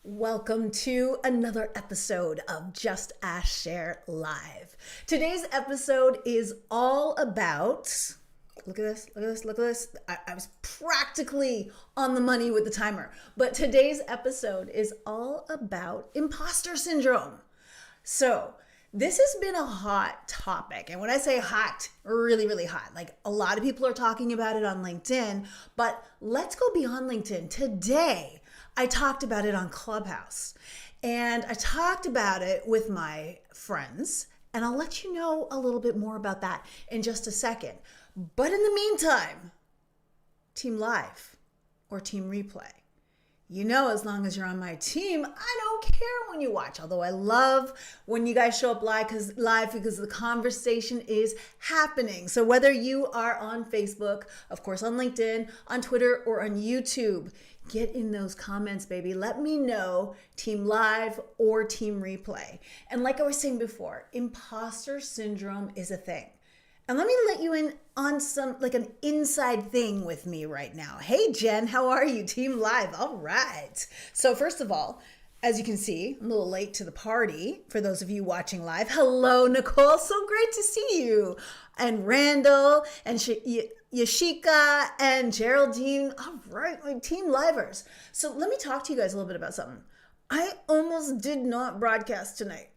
Welcome to another episode of Just Ask Cher Live. Today's episode is all about, look at this. I was practically on the money with the timer, but today's episode is all about imposter syndrome. So this has been a hot topic. And when I say hot, really, really hot, like a lot of people are talking about it on LinkedIn, but let's go beyond LinkedIn. Today, I talked about it on Clubhouse, and I talked about it with my friends, and I'll let you know a little bit more about that in just a second. But in the meantime, Team Live or Team Replay. You know, as long as you're on my team, I don't care when you watch. Although I love when you guys show up live because the conversation is happening. So whether you are on Facebook, of course on LinkedIn, on Twitter, or on YouTube, get in those comments, baby. Let me know Team Live or Team Replay. And like I was saying before, imposter syndrome is a thing. And let me let you in on some, like an inside thing with me right now. Hey, Jen, how are you? Team Live. All right. So first of all, as you can see, I'm a little late to the party for those of you watching live. Hello, Nicole. So great to see you. And Randall and Yashika and Geraldine. All right, my Team Livers. So let me talk to you guys a little bit about something. I almost did not broadcast tonight.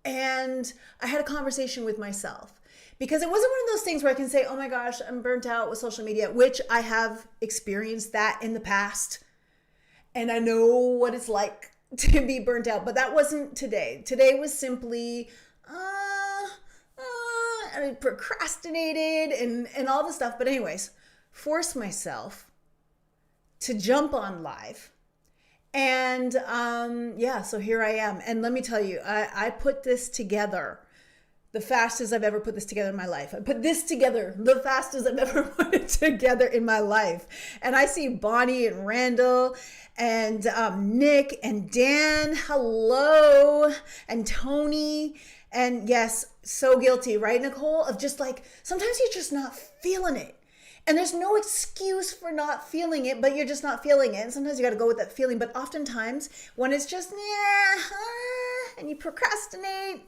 And I had a conversation with myself because it wasn't one of those things where I can say, oh my gosh, I'm burnt out with social media, which I have experienced that in the past. And I know what it's like to be burnt out, but that wasn't today. Today was simply, I procrastinated and all the stuff. But anyways, forced myself to jump on live. And so here I am. And let me tell you, I put this together the fastest I've ever put this together in my life. I put this together the fastest I've ever put it together in my life. And I see Bonnie and Randall and Nick and Dan, hello, and Tony. And yes, so guilty, right, Nicole? Of just like, sometimes you're just not feeling it. And there's no excuse for not feeling it, but you're just not feeling it. And sometimes you got to go with that feeling. But oftentimes when it's just, and you procrastinate,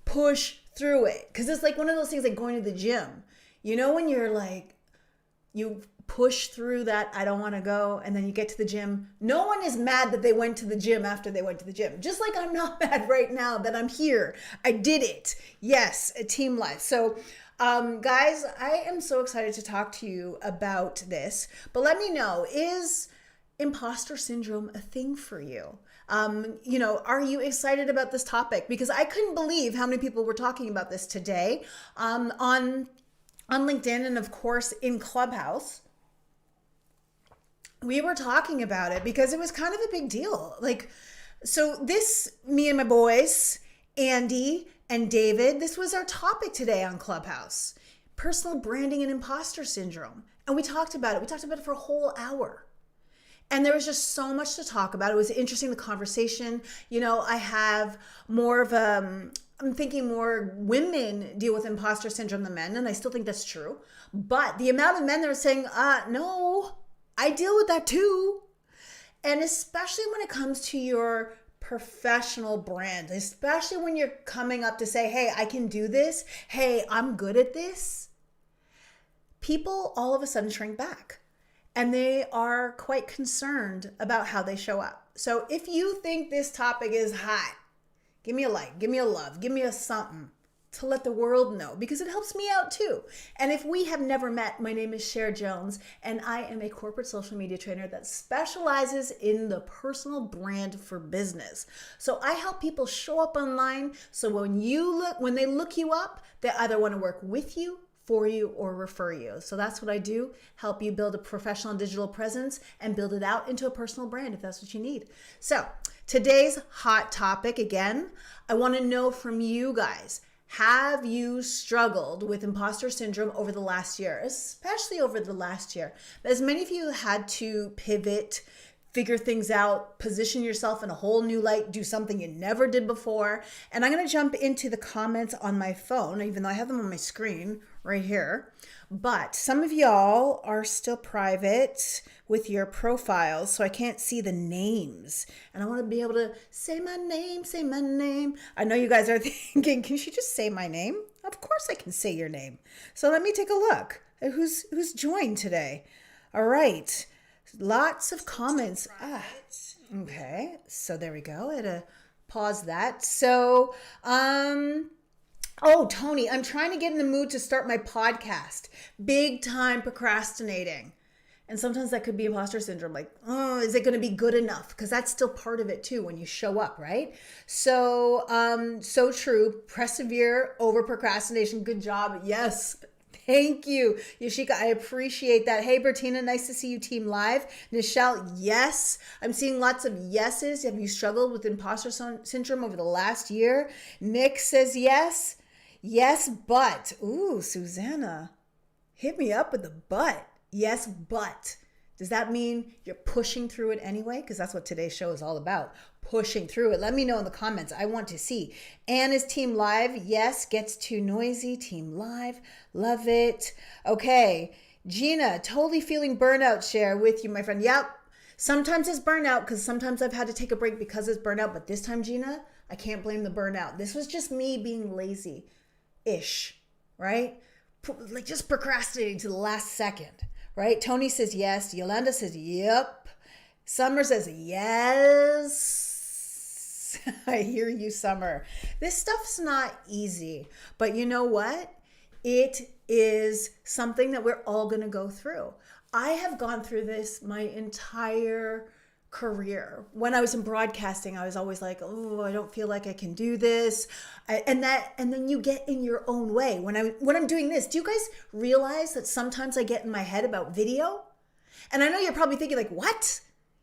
push through it. Because it's like one of those things like going to the gym. You know, when you're like, you push through that, I don't want to go. And then you get to the gym. No one is mad that they went to the gym after they went to the gym. Just like I'm not mad right now that I'm here. I did it. Yes, a Team Life. So, guys, I am so excited to talk to you about this, but let me know, is imposter syndrome a thing for you? Are you excited about this topic? Because I couldn't believe how many people were talking about this today, on LinkedIn and of course in Clubhouse. We were talking about it because it was kind of a big deal. Me and my boys, Andy and David, this was our topic today on Clubhouse. Personal branding and imposter syndrome. And we talked about it. We talked about it for a whole hour. And there was just so much to talk about. It was interesting, the conversation. You know, I have more of I'm thinking more women deal with imposter syndrome than men, and I still think that's true. But the amount of men that are saying, no, I deal with that too. And especially when it comes to your professional brand, especially when you're coming up to say, hey, I can do this. Hey, I'm good at this. People all of a sudden shrink back and they are quite concerned about how they show up. So if you think this topic is hot, give me a like, give me a love, give me a something to let the world know, because it helps me out too. And if we have never met, my name is Cher Jones, and I am a corporate social media trainer that specializes in the personal brand for business. So I help people show up online, so when they look you up, they either want to work with you, for you, or refer you. So that's what I do, help you build a professional digital presence and build it out into a personal brand if that's what you need. So today's hot topic, again, I want to know from you guys, have you struggled with imposter syndrome over the last year, especially over the last year? As many of you had to pivot, figure things out, position yourself in a whole new light, do something you never did before. And I'm going to jump into the comments on my phone, even though I have them on my screen right here. But some of y'all are still private with your profiles, so I can't see the names. And I want to be able to say my name, say my name. I know you guys are thinking, can she just say my name? Of course I can say your name. So let me take a look at who's joined today. All right. Lots of comments. Okay. So there we go. I had to pause that. So, oh, Tony, I'm trying to get in the mood to start my podcast. Big time procrastinating. And sometimes that could be imposter syndrome. Like, oh, is it going to be good enough? Because that's still part of it too when you show up, right? So, so true. Persevere over procrastination. Good job. Yes. Thank you, Yashika. I appreciate that. Hey, Bertina, nice to see you, Team Live. Nichelle, yes. I'm seeing lots of yeses. Have you struggled with imposter syndrome over the last year? Nick says yes. Yes, but. Ooh, Susanna, hit me up with the but. Yes, but. Does that mean you're pushing through it anyway? Because that's what today's show is all about. Pushing through it. Let me know in the comments. I want to see. Anne is Team Live. Yes, gets too noisy. Team Live. Love it. Okay. Gina, totally feeling burnout. Share with you, my friend. Yep. Sometimes it's burnout because sometimes I've had to take a break because it's burnout. But this time, Gina, I can't blame the burnout. This was just me being lazy-ish, right? Like just procrastinating to the last second. Right? Tony says yes. Yolanda says yep. Summer says yes. I hear you, Summer. This stuff's not easy, but you know what? It is something that we're all going to go through. I have gone through this my entire career. When I was in broadcasting, I was always like, oh, I don't feel like I can do this. And then you get in your own way. When I'm doing this, do you guys realize that sometimes I get in my head about video? And I know you're probably thinking like, what?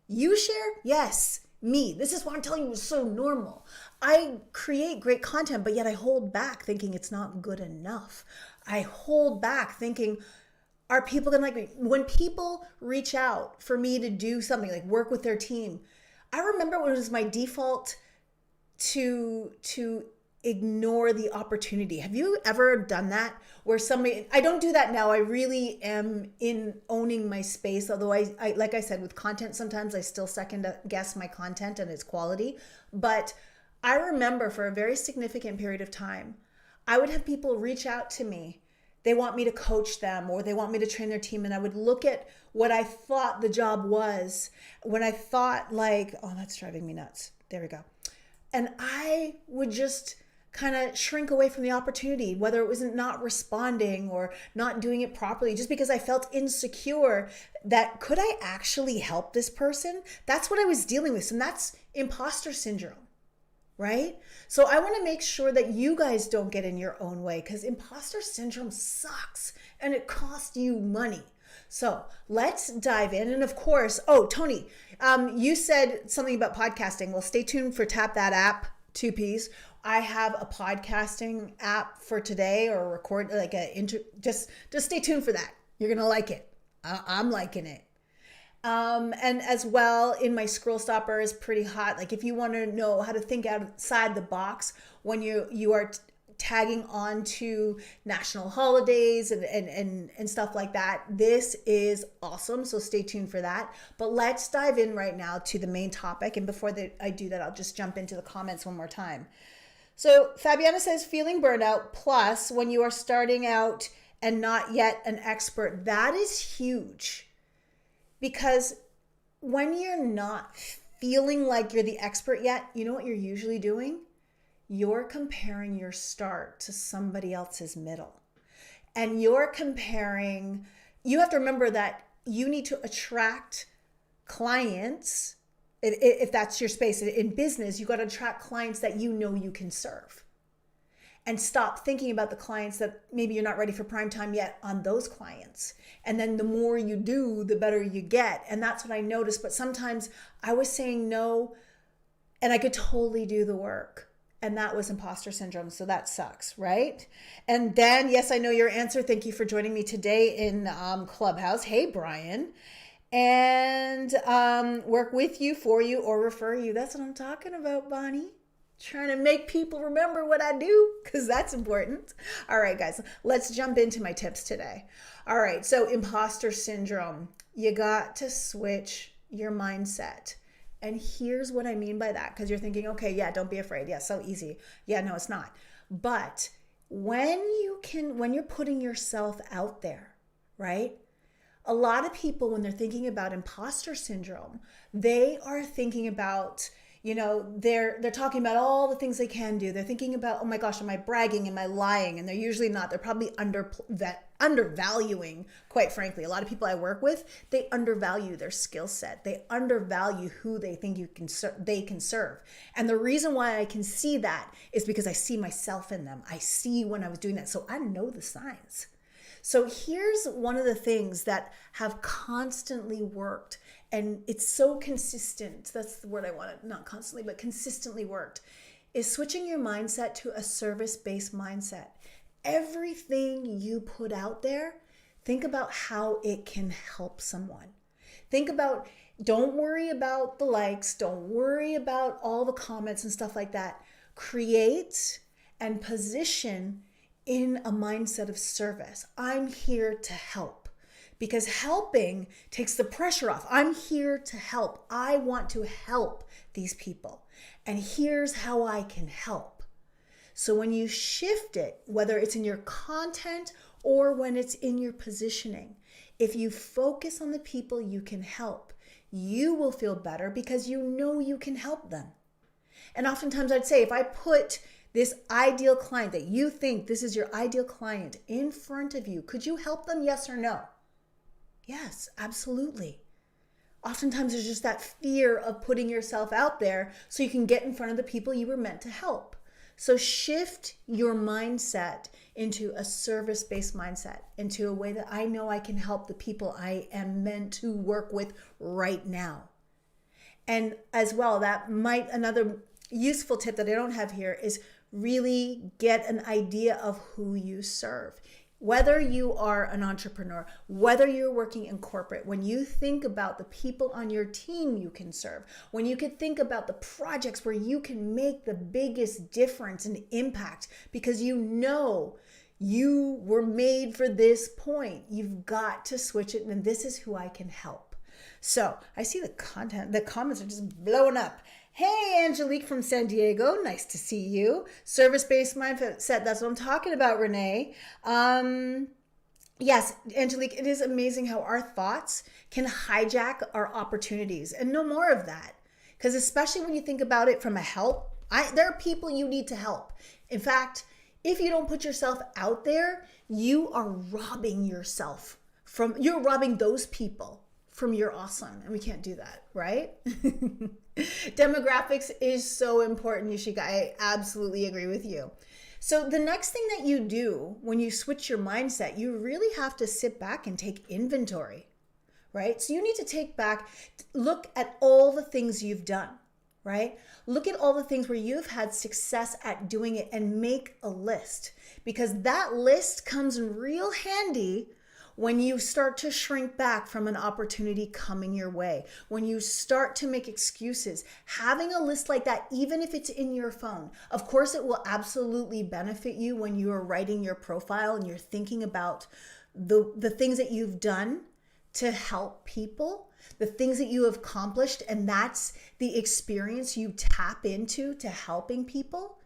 You Cher? Yes, me. This is what I'm telling you is so normal. I create great content, but yet I hold back thinking it's not good enough. I hold back thinking, are people gonna like me? When people reach out for me to do something, like work with their team, I remember when it was my default to ignore the opportunity. Have you ever done that? Where somebody, I don't do that now. I really am in owning my space. Although I like I said, with content, sometimes I still second guess my content and its quality. But I remember for a very significant period of time, I would have people reach out to me. They want me to coach them or they want me to train their team. And I would look at what I thought the job was when I thought like, oh, that's driving me nuts. There we go. And I would just kind of shrink away from the opportunity, whether it was not responding or not doing it properly, just because I felt insecure that could I actually help this person? That's what I was dealing with. And that's imposter syndrome. Right? So I want to make sure that you guys don't get in your own way because imposter syndrome sucks and it costs you money. So let's dive in. And of course, oh, Tony, you said something about podcasting. Well, stay tuned for Tap That App, 2Ps. I have a podcasting app for today or record like just stay tuned for that. You're going to like it. I'm liking it. And as well in my scroll stopper is pretty hot. Like if you want to know how to think outside the box when you are tagging on to national holidays and stuff like that, this is awesome. So stay tuned for that. But let's dive in right now to the main topic. And before I do that, I'll just jump into the comments one more time. So Fabiana says feeling burnout plus when you are starting out and not yet an expert, that is huge. Because when you're not feeling like you're the expert yet, you know what you're usually doing? You're comparing your start to somebody else's middle. And you have to remember that you need to attract clients. If that's your space in business, you got to attract clients that you know you can serve. And stop thinking about the clients that maybe you're not ready for prime time yet on those clients. And then the more you do, the better you get. And that's what I noticed. But sometimes I was saying no, and I could totally do the work. And that was imposter syndrome. So that sucks, right? And then, yes, I know your answer. Thank you for joining me today in Clubhouse. Hey, Brian. And work with you, for you, or refer you. That's what I'm talking about, Bonnie. Trying to make people remember what I do, because that's important. All right, guys, let's jump into my tips today. All right, so imposter syndrome. You got to switch your mindset. And here's what I mean by that, because you're thinking, okay, yeah, don't be afraid. Yeah, so easy. Yeah, no, it's not. But when you're putting yourself out there, right? A lot of people, when they're thinking about imposter syndrome, they are thinking about, they're talking about all the things they can do. They're thinking about, oh my gosh, am I bragging? Am I lying? And they're usually not. They're probably undervaluing, quite frankly. A lot of people I work with, they undervalue their skill set. They undervalue who they think they can serve. And the reason why I can see that is because I see myself in them. I see when I was doing that. So I know the signs. So here's one of the things that have constantly worked, and it's so consistent. That's the word I wanted, not constantly, but consistently worked, is switching your mindset to a service-based mindset. Everything you put out there, think about how it can help someone. Don't worry about the likes, don't worry about all the comments and stuff like that. Create and position in a mindset of service. I'm here to help, because helping takes the pressure off. I'm here to help. I want to help these people. And here's how I can help. So when you shift it, whether it's in your content or when it's in your positioning, if you focus on the people you can help, you will feel better because you know you can help them. And oftentimes I'd say, if I put this ideal client that you think this is your ideal client in front of you, could you help them? Yes or no? Yes, absolutely. Oftentimes there's just that fear of putting yourself out there so you can get in front of the people you were meant to help. So shift your mindset into a service-based mindset, into a way that I know I can help the people I am meant to work with right now. And as well, another useful tip that I don't have here is really get an idea of who you serve. Whether you are an entrepreneur, whether you're working in corporate, when you think about the people on your team you can serve, when you could think about the projects where you can make the biggest difference and impact because you know you were made for this point, you've got to switch it, and this is who I can help. So I see the comments are just blowing up. Hey, Angelique from San Diego. Nice to see you. Service-based mindset. That's what I'm talking about, Renee. Yes, Angelique, it is amazing how our thoughts can hijack our opportunities, and no more of that. Because especially when you think about it from there are people you need to help. In fact, if you don't put yourself out there, you are robbing you're robbing those people from your awesome. And we can't do that, right? Demographics is so important, Yashika. I absolutely agree with you. So the next thing that you do when you switch your mindset, you really have to sit back and take inventory, right? So you need to look at all the things you've done, right? Look at all the things where you've had success at doing it and make a list, because that list comes in real handy when you start to shrink back from an opportunity coming your way, when you start to make excuses. Having a list like that, even if it's in your phone, of course it will absolutely benefit you when you are writing your profile and you're thinking about the things that you've done to help people, the things that you have accomplished, and that's the experience you tap into to helping people.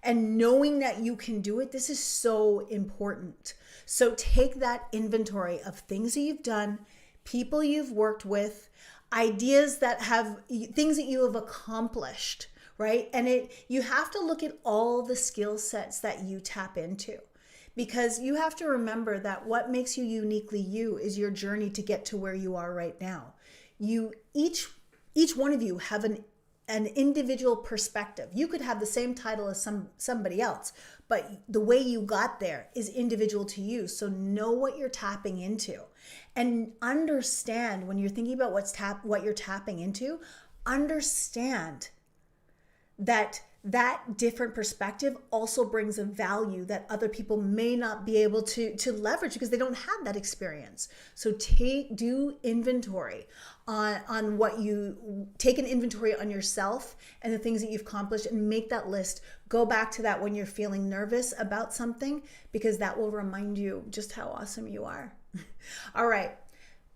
And knowing that you can do it, this is so important. So take that inventory of things that you've done, people you've worked with, things that you have accomplished, right? And you have to look at all the skill sets that you tap into, because you have to remember that what makes you uniquely you is your journey to get to where you are right now. Each one of you have an individual perspective. You could have the same title as somebody else, but the way you got there is individual to you. So know what you're tapping into, and understand when you're thinking about what you're tapping into, understand that that different perspective also brings a value that other people may not be able to leverage because they don't have that experience. So do inventory on what you take, an inventory on yourself and the things that you've accomplished, and make that list. Go back to that when you're feeling nervous about something, because that will remind you just how awesome you are. All right.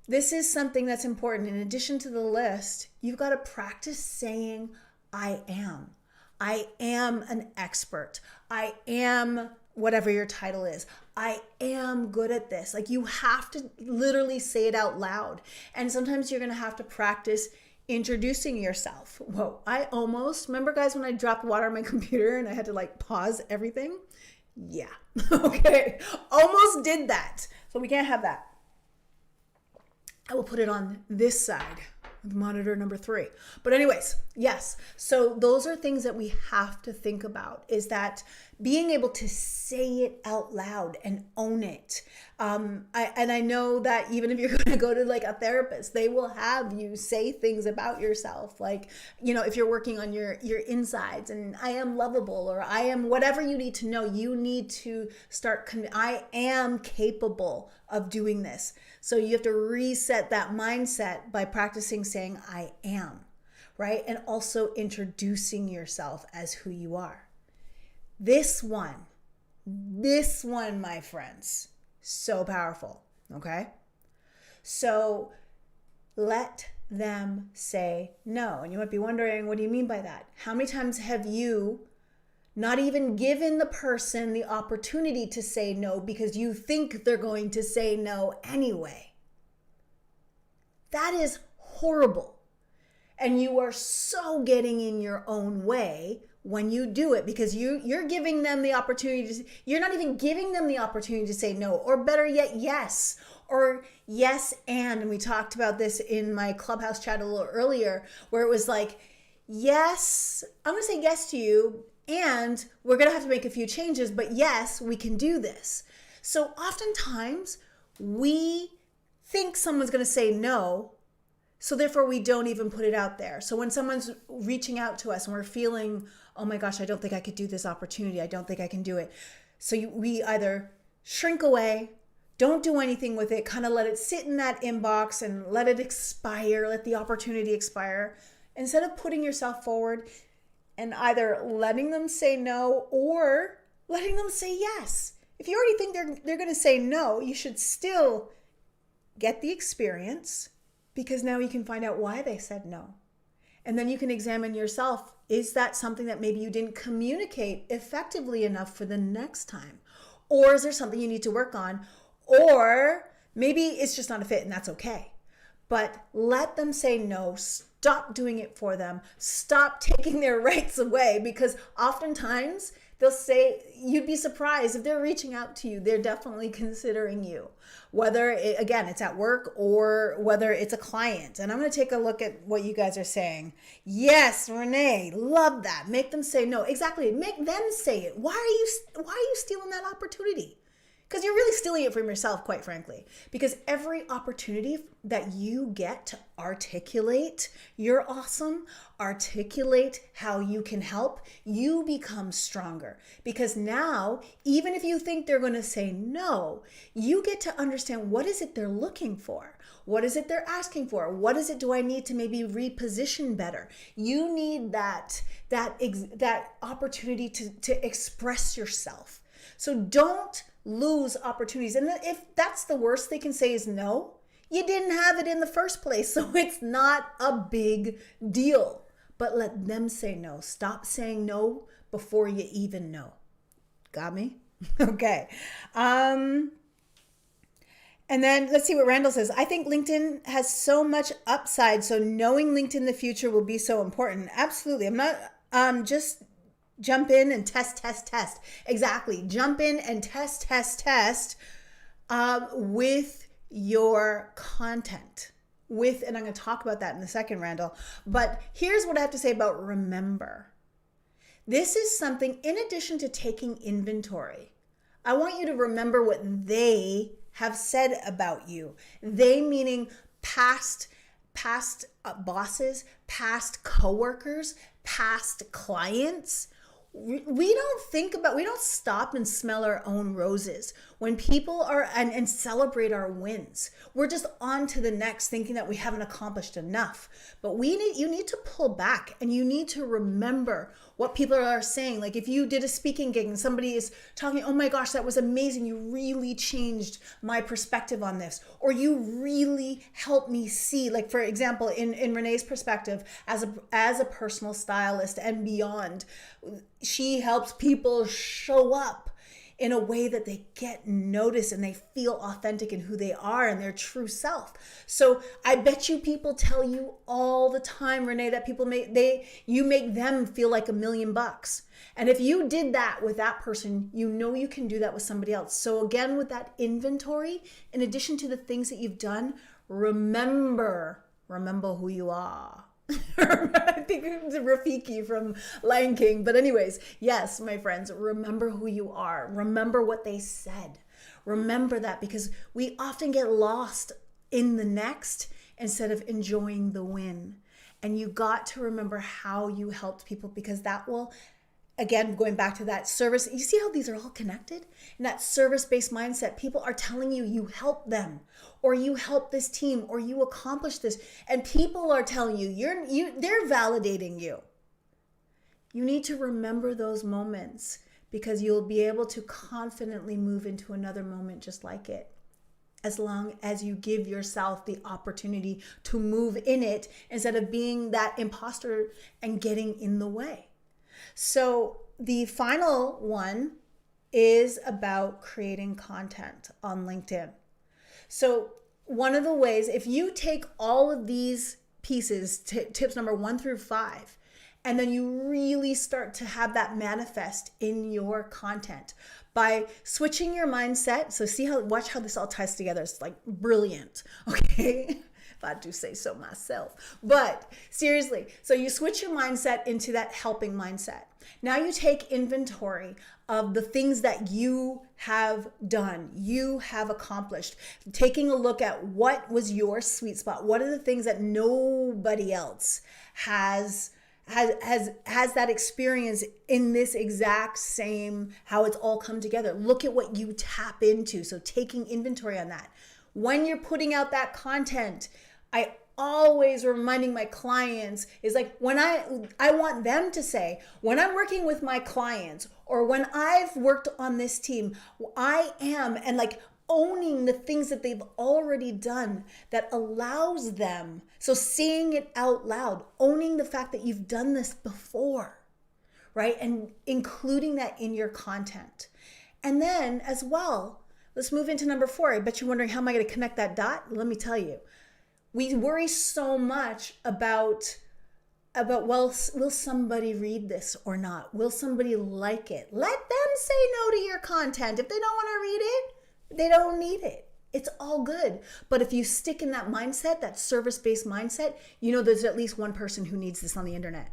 This is something that's important. In addition to the list, you've got to practice saying, I am. I am an expert. I am whatever your title is. I am good at this. Like, you have to literally say it out loud. And sometimes you're going to have to practice introducing yourself. Whoa, remember guys when I dropped water on my computer and I had to like pause everything? Yeah, okay, almost did that. So we can't have that. I will put it on this side of monitor number 3. But anyways, yes. So those are things that we have to think about, is that being able to say it out loud and own it. I know that even if you're going to go to like a therapist, they will have you say things about yourself. Like, if you're working on your insides, and I am lovable, or I am whatever you need to know, you need to start, I am capable of doing this. So you have to reset that mindset by practicing saying I am, right? And also introducing yourself as who you are. This one, my friends, so powerful, okay? So let them say no. And you might be wondering, what do you mean by that? How many times have you not even given the person the opportunity to say no because you think they're going to say no anyway? That is horrible. And you are so getting in your own way when you do it, because you're giving them the opportunity you're not even giving them the opportunity to say no, or better yet, yes, or yes. And we talked about this in my Clubhouse chat a little earlier, where it was like, yes, I'm going to say yes to you, and we're going to have to make a few changes, but yes, we can do this. So oftentimes we think someone's going to say no, so therefore we don't even put it out there. So when someone's reaching out to us and we're feeling, oh my gosh, I don't think I could do this opportunity, I don't think I can do it. So we either shrink away, don't do anything with it, kind of let it sit in that inbox and let it expire, let the opportunity expire, instead of putting yourself forward and either letting them say no or letting them say yes. If you already think they're going to say no, you should still get the experience, because now you can find out why they said no. And then you can examine yourself. Is that something that maybe you didn't communicate effectively enough for the next time? Or is there something you need to work on? Or maybe it's just not a fit, and that's okay. But let them say no. Stop doing it for them. Stop taking their rights away, because oftentimes they'll say, you'd be surprised if they're reaching out to you, they're definitely considering you. Whether, it's at work or whether it's a client. And I'm going to take a look at what you guys are saying. Yes, Renee, love that. Make them say no. Exactly. Make them say it. Why are you stealing that opportunity? Because you're really stealing it from yourself, quite frankly. Because every opportunity that you get to articulate you're awesome, articulate how you can help, you become stronger. Because now, even if you think they're going to say no, you get to understand, what is it they're looking for? What is it they're asking for? What is it do I need to maybe reposition better? You need that opportunity to express yourself. So don't lose opportunities. And if that's the worst they can say is no, you didn't have it in the first place. So it's not a big deal. But let them say no. Stop saying no before you even know. Got me? Okay. And then let's see what Randall says. I think LinkedIn has so much upside. So knowing LinkedIn in the future will be so important. Absolutely. I'm not just jump in and test. Exactly. Jump in and test with your content. And I'm going to talk about that in a second, Randall. But here's what I have to say about remember. This is something, in addition to taking inventory, I want you to remember what they have said about you. They meaning past bosses, past coworkers, past clients. we don't stop and smell our own roses when people are and celebrate our wins. We're just on to the next, thinking that we haven't accomplished enough. But you need to pull back, and you need to remember what people are saying. Like if you did a speaking gig and somebody is talking, oh my gosh, that was amazing, you really changed my perspective on this, or you really helped me see, like for example, in Renee's perspective as a personal stylist and beyond, she helps people show up in a way that they get noticed and they feel authentic in who they are and their true self. So I bet you people tell you all the time, Renee, that you make them feel like $1 million. And if you did that with that person, you know you can do that with somebody else. So again, with that inventory, in addition to the things that you've done, remember who you are. I think it's Rafiki from Lion King. But anyways, yes, my friends, remember who you are. Remember what they said. Remember that, because we often get lost in the next instead of enjoying the win. And you got to remember how you helped people, because that will, again, going back to that service, you see how these are all connected? In that service-based mindset, people are telling you you helped them, or you helped this team, or you accomplished this. And people are telling you, they're validating you. You need to remember those moments, because you'll be able to confidently move into another moment just like it, as long as you give yourself the opportunity to move in it instead of being that imposter and getting in the way. So the final one is about creating content on LinkedIn. So one of the ways, if you take all of these pieces, tips number 1 through 5, and then you really start to have that manifest in your content by switching your mindset. So watch how this all ties together. It's like brilliant, okay? If I do say so myself. But seriously, so you switch your mindset into that helping mindset. Now you take inventory of the things that you have done, you have accomplished, taking a look at what was your sweet spot. What are the things that nobody else has that experience in this exact same, how it's all come together. Look at what you tap into. So taking inventory on that. When you're putting out that content, I always reminding my clients is like, when I want them to say, when I'm working with my clients, or when I've worked on this team, I am, and like owning the things that they've already done that allows them. So saying it out loud, owning the fact that you've done this before, right? And including that in your content. And then as well, let's move into number 4. I bet you're wondering, how am I going to connect that dot? Let me tell you. We worry so much about, well, will somebody read this or not? Will somebody like it? Let them say no to your content. If they don't want to read it, they don't need it. It's all good. But if you stick in that mindset, that service-based mindset, you know there's at least one person who needs this on the internet.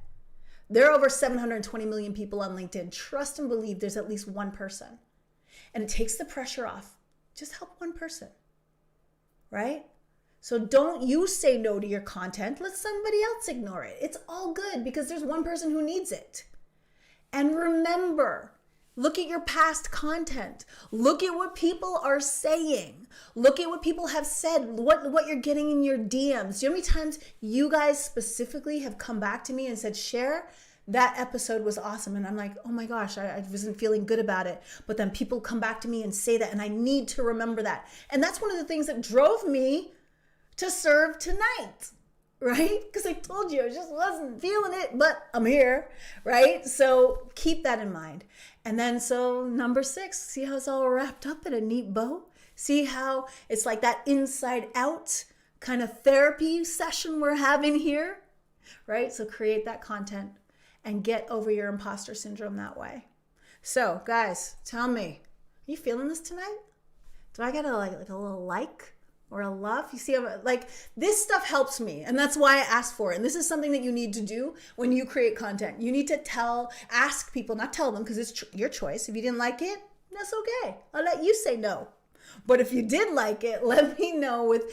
There are over 720 million people on LinkedIn. Trust and believe there's at least one person. And it takes the pressure off. Just help one person, right? So don't you say no to your content. Let somebody else ignore it. It's all good, because there's one person who needs it. And remember, look at your past content. Look at what people are saying. Look at what people have said, what you're getting in your DMs. Do you know how many times you guys specifically have come back to me and said, Cher, that episode was awesome. And I'm like, oh my gosh, I wasn't feeling good about it. But then people come back to me and say that, and I need to remember that. And that's one of the things that drove me to serve tonight, right? Because I told you I just wasn't feeling it, but I'm here, right? So keep that in mind. And then so number 6, see how it's all wrapped up in a neat bow? See how it's like that inside out kind of therapy session we're having here, right? So create that content and get over your imposter syndrome that way. So guys, tell me, are you feeling this tonight? Do I get a little like? Or a love? You see, like this stuff helps me, and that's why I asked for it. And this is something that you need to do when you create content. You need to ask people, not tell them, because it's your choice. If you didn't like it, that's okay. I'll let you say no. But if you did like it, let me know with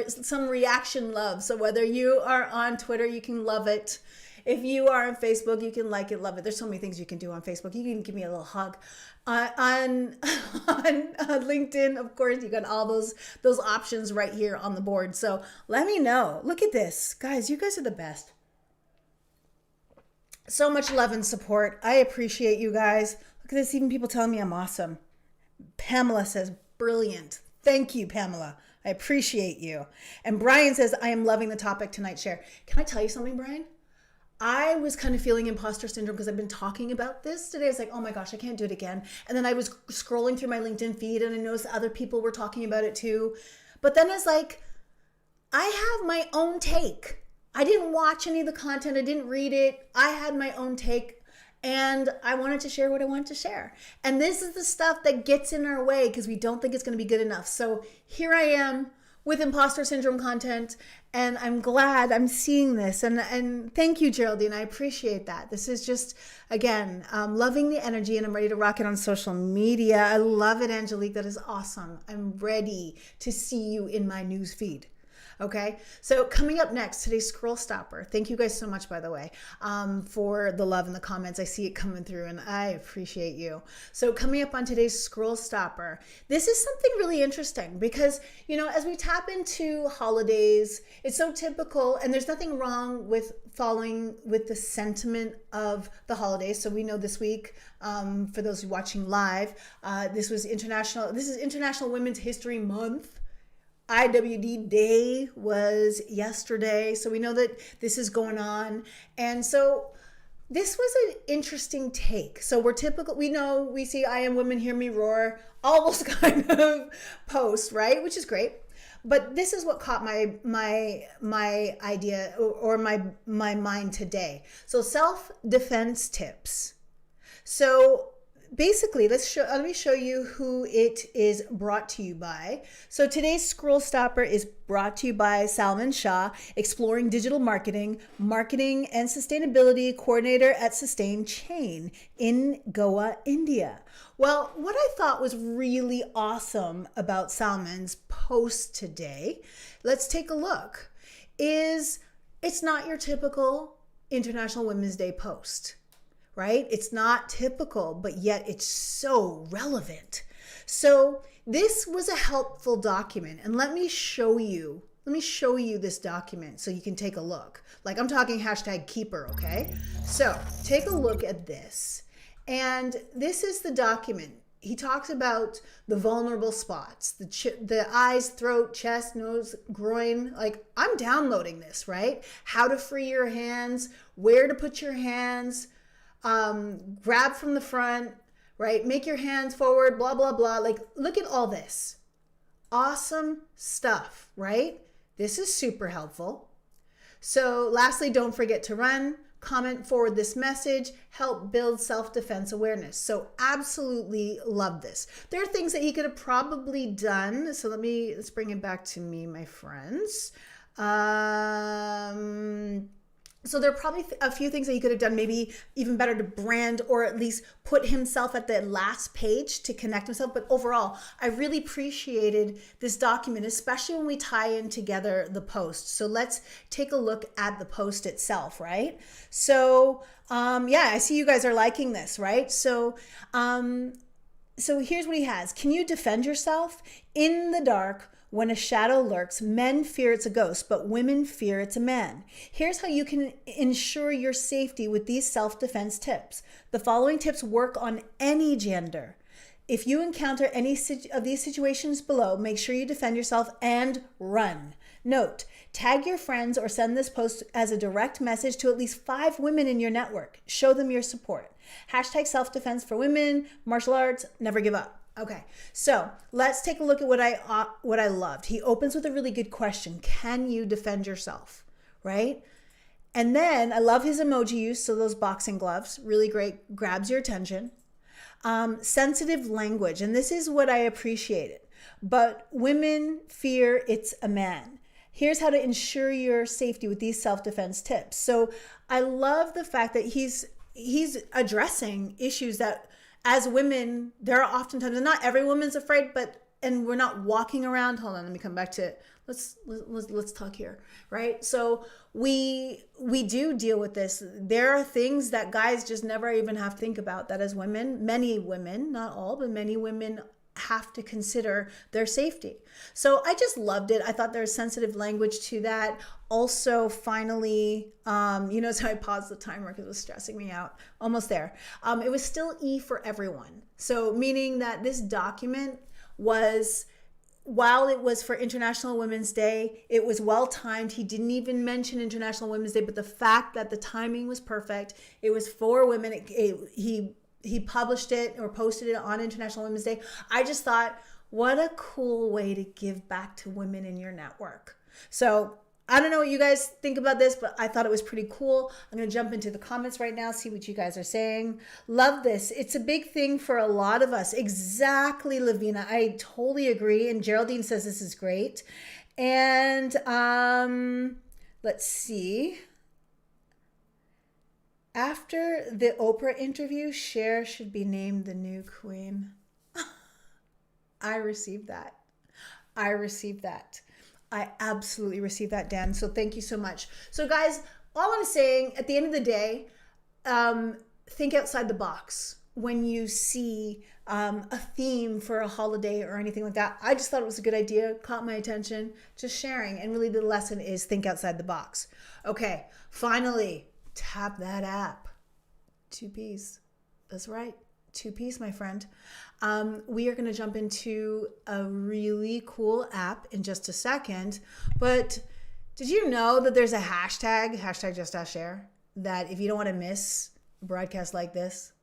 some reaction love. So whether you are on Twitter, you can love it. If you are on Facebook, you can like it, love it. There's so many things you can do on Facebook. You can give me a little hug. On LinkedIn, of course, you got all those options right here on the board. So let me know. Look at this. Guys, you guys are the best. So much love and support. I appreciate you guys. Look at this. Even people telling me I'm awesome. Pamela says, brilliant. Thank you, Pamela. I appreciate you. And Brian says, I am loving the topic tonight, Cher. Can I tell you something, Brian? I was kind of feeling imposter syndrome because I've been talking about this today. I was like, oh my gosh, I can't do it again. And then I was scrolling through my LinkedIn feed and I noticed other people were talking about it too. But then it's like, I have my own take. I didn't watch any of the content. I didn't read it. I had my own take and I wanted to share what I wanted to share. And this is the stuff that gets in our way because we don't think it's going to be good enough. So here I am with imposter syndrome content, and I'm glad I'm seeing this. And thank you, Geraldine. I appreciate that. This is just, again, loving the energy, and I'm ready to rock it on social media. I love it, Angelique. That is awesome. I'm ready to see you in my news feed. Okay, so coming up next, today's scroll stopper. Thank you guys so much, by the way, for the love in the comments. I see it coming through and I appreciate you. So coming up on today's scroll stopper, this is something really interesting because, you know, as we tap into holidays, it's so typical, and there's nothing wrong with following with the sentiment of the holidays. So we know this week, for those watching live, this is International Women's History Month. IWD Day was yesterday, so we know that this is going on. And so this was an interesting take. So we see I Am Women, Hear Me Roar, all those kind of posts, right? Which is great. But this is what caught my idea or my mind today. So self-defense tips. So basically, let me show you who it is brought to you by. So today's scroll stopper is brought to you by Salman Shah, Exploring Digital Marketing and Sustainability Coordinator at Sustain Chain in Goa, India. Well, what I thought was really awesome about Salman's post today, let's take a look, is it's not your typical International Women's Day post. Right? It's not typical, but yet it's so relevant. So this was a helpful document, and let me show you this document so you can take a look. Like, I'm talking #keeper, okay? So take a look at this. And this is the document. He talks about the vulnerable spots, the eyes, throat, chest, nose, groin. Like, I'm downloading this, right? How to free your hands, where to put your hands, grab from the front, right? Make your hands forward, blah, blah, blah. Like, look at all this. Awesome stuff, right? This is super helpful. So lastly, don't forget to run, comment, forward this message, help build self-defense awareness. So absolutely love this. There are things that he could have probably done. So let's bring it back to me, my friends. So there are probably a few things that he could have done, maybe even better to brand or at least put himself at the last page to connect himself. But overall, I really appreciated this document, especially when we tie in together the post. So let's take a look at the post itself, right? So yeah, I see you guys are liking this, right? So here's what he has. Can you defend yourself in the dark? When a shadow lurks, men fear it's a ghost, but women fear it's a man. Here's how you can ensure your safety with these self-defense tips. The following tips work on any gender. If you encounter any of these situations below, make sure you defend yourself and run. Note, tag your friends or send this post as a direct message to at least 5 women in your network. Show them your support. #self-defense for women, martial arts, never give up. Okay, so let's take a look at what I loved. He opens with a really good question. Can you defend yourself, right? And then I love his emoji use. So those boxing gloves, really great, grabs your attention. Sensitive language, and this is what I appreciated. But women fear it's a man. Here's how to ensure your safety with these self-defense tips. So I love the fact that he's addressing issues that, as women, there are oftentimes, and not every woman's afraid, but and we're not walking around. Hold on, let me come back to it. Let's talk here, right? So we do deal with this. There are things that guys just never even have to think about, that as women, many women, not all, but many women have to consider their safety. So I just loved it. I thought there was sensitive language to that. Also, finally, so I paused the timer because it was stressing me out. Almost there. It was still E for everyone. So meaning that this document was, while it was for International Women's Day, it was well timed. He didn't even mention International Women's Day, but the fact that the timing was perfect, it was for women. He published it or posted it on International Women's Day. I just thought, what a cool way to give back to women in your network. So I don't know what you guys think about this, but I thought it was pretty cool. I'm going to jump into the comments right now, see what you guys are saying. Love this. It's a big thing for a lot of us. Exactly, Lavina. I totally agree. And Geraldine says this is great. And let's see. After the Oprah interview, Cher should be named the new queen. I received that. I absolutely received that, Dan. So thank you so much. So guys, all I'm saying at the end of the day, think outside the box when you see a theme for a holiday or anything like that. I just thought it was a good idea, caught my attention, just sharing. And really the lesson is think outside the box. Okay, finally, tap that app. 2 Ps. That's right. 2 Ps, my friend. We are going to jump into a really cool app in just a second. But did you know that there's a hashtag #JustAskShare, that if you don't want to miss a broadcast like this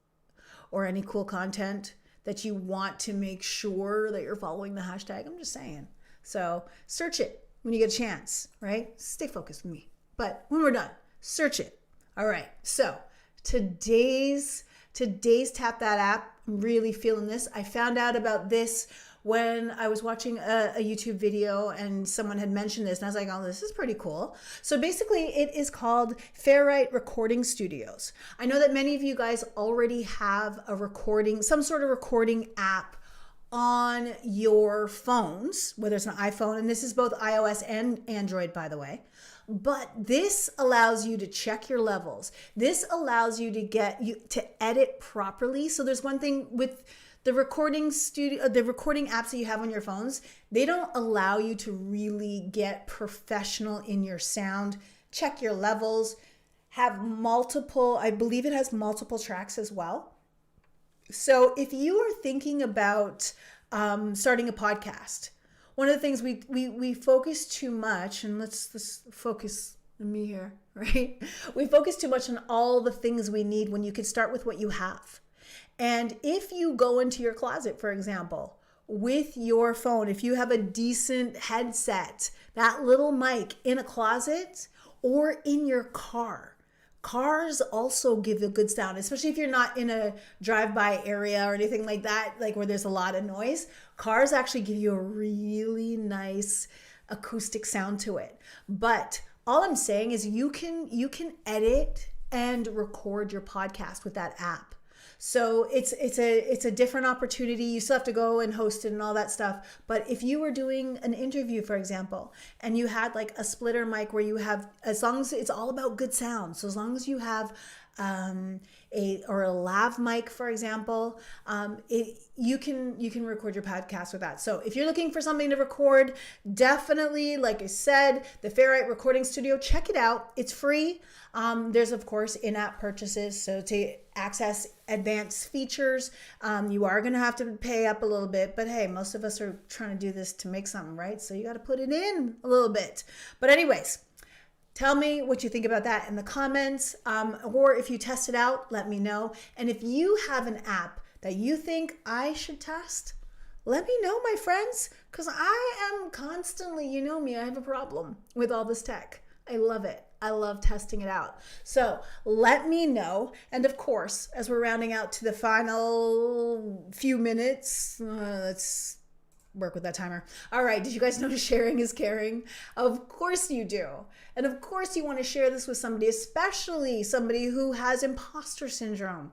or any cool content, that you want to make sure that you're following the hashtag? I'm just saying. So search it when you get a chance, right? Stay focused with me. But when we're done, search it. All right. So today's Tap That app, I'm really feeling this. I found out about this when I was watching a YouTube video and someone had mentioned this, and I was like, oh, this is pretty cool. So basically it is called Fairright Recording Studios. I know that many of you guys already have some sort of recording app on your phones, whether it's an iPhone, and this is both iOS and Android, by the way. But this allows you to check your levels. This allows you to edit properly. So there's one thing with the recording apps that you have on your phones, they don't allow you to really get professional in your sound. Check your levels, I believe it has multiple tracks as well. So if you are thinking about starting a podcast, one of the things we focus too much, and let's focus on me here, right? We focus too much on all the things we need when you could start with what you have. And if you go into your closet, for example, with your phone, if you have a decent headset, that little mic in a closet or in your car. Cars also give a good sound, especially if you're not in a drive-by area or anything like that, like where there's a lot of noise. Cars actually give you a really nice acoustic sound to it. But all I'm saying is you can edit and record your podcast with that app. So it's a different opportunity. You still have to go and host it and all that stuff. But if you were doing an interview, for example, and you had like a splitter mic where you have, as long as it's all about good sound. So as long as you have a lav mic, for example, you can record your podcast with that. So if you're looking for something to record, definitely, like I said, the Fairright Recording Studio, check it out. It's free. There's of course in-app purchases. So to access advanced features, you are going to have to pay up a little bit, but hey, most of us are trying to do this to make something, right? So you got to put it in a little bit. But anyways, tell me what you think about that in the comments, or if you test it out, let me know. And if you have an app that you think I should test, let me know, my friends, because I am constantly, you know me, I have a problem with all this tech. I love it. I love testing it out. So let me know. And of course, as we're rounding out to the final few minutes, let's work with that timer. All right. Did you guys know sharing is caring? Of course you do. And of course you want to share this with somebody, especially somebody who has imposter syndrome.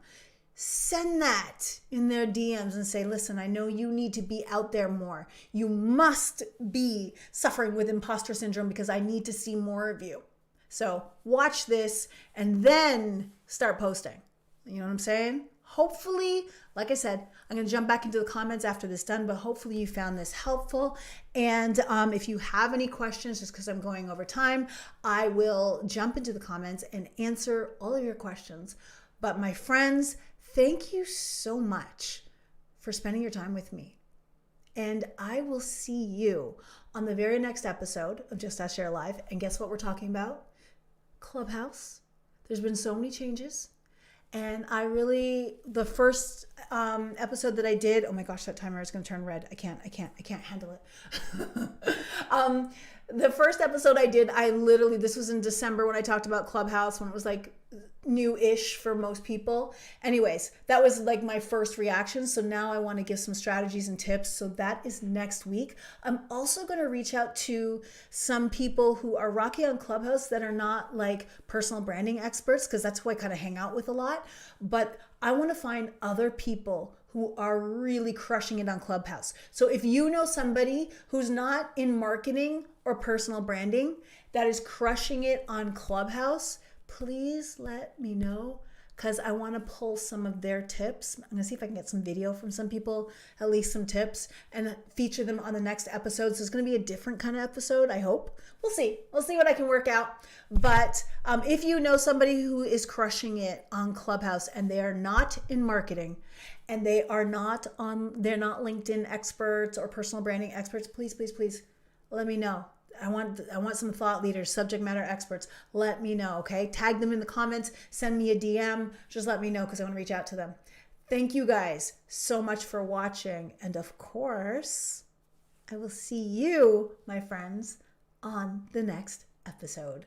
send that in their DMs and say, listen, I know you need to be out there more. You must be suffering with imposter syndrome because I need to see more of you. So watch this and then start posting. You know what I'm saying? Hopefully, like I said, I'm going to jump back into the comments after this done, but hopefully you found this helpful. And if you have any questions, just because I'm going over time, I will jump into the comments and answer all of your questions. But my friends, thank you so much for spending your time with me. And I will see you on the very next episode of Just Ask Share Live. And guess what we're talking about? Clubhouse. There's been so many changes. And the first episode that I did, oh my gosh, that timer is going to turn red. I can't handle it. The first episode I did, this was in December when I talked about Clubhouse, when it was like new-ish for most people. Anyways, that was like my first reaction. So now I want to give some strategies and tips. So that is next week. I'm also going to reach out to some people who are rocking on Clubhouse that are not like personal branding experts, because that's who I kind of hang out with a lot. But I want to find other people who are really crushing it on Clubhouse. So if you know somebody who's not in marketing or personal branding that is crushing it on Clubhouse, please let me know, because I want to pull some of their tips. I'm going to see if I can get some video from some people, at least some tips, and feature them on the next episode. So it's going to be a different kind of episode, I hope. We'll see. We'll see what I can work out. But if you know somebody who is crushing it on Clubhouse and they are not in marketing and they're not LinkedIn experts or personal branding experts, please, please, please let me know. I want some thought leaders, subject matter experts. Let me know, okay? Tag them in the comments, send me a DM. Just let me know, because I want to reach out to them. Thank you guys so much for watching. And of course, I will see you, my friends, on the next episode.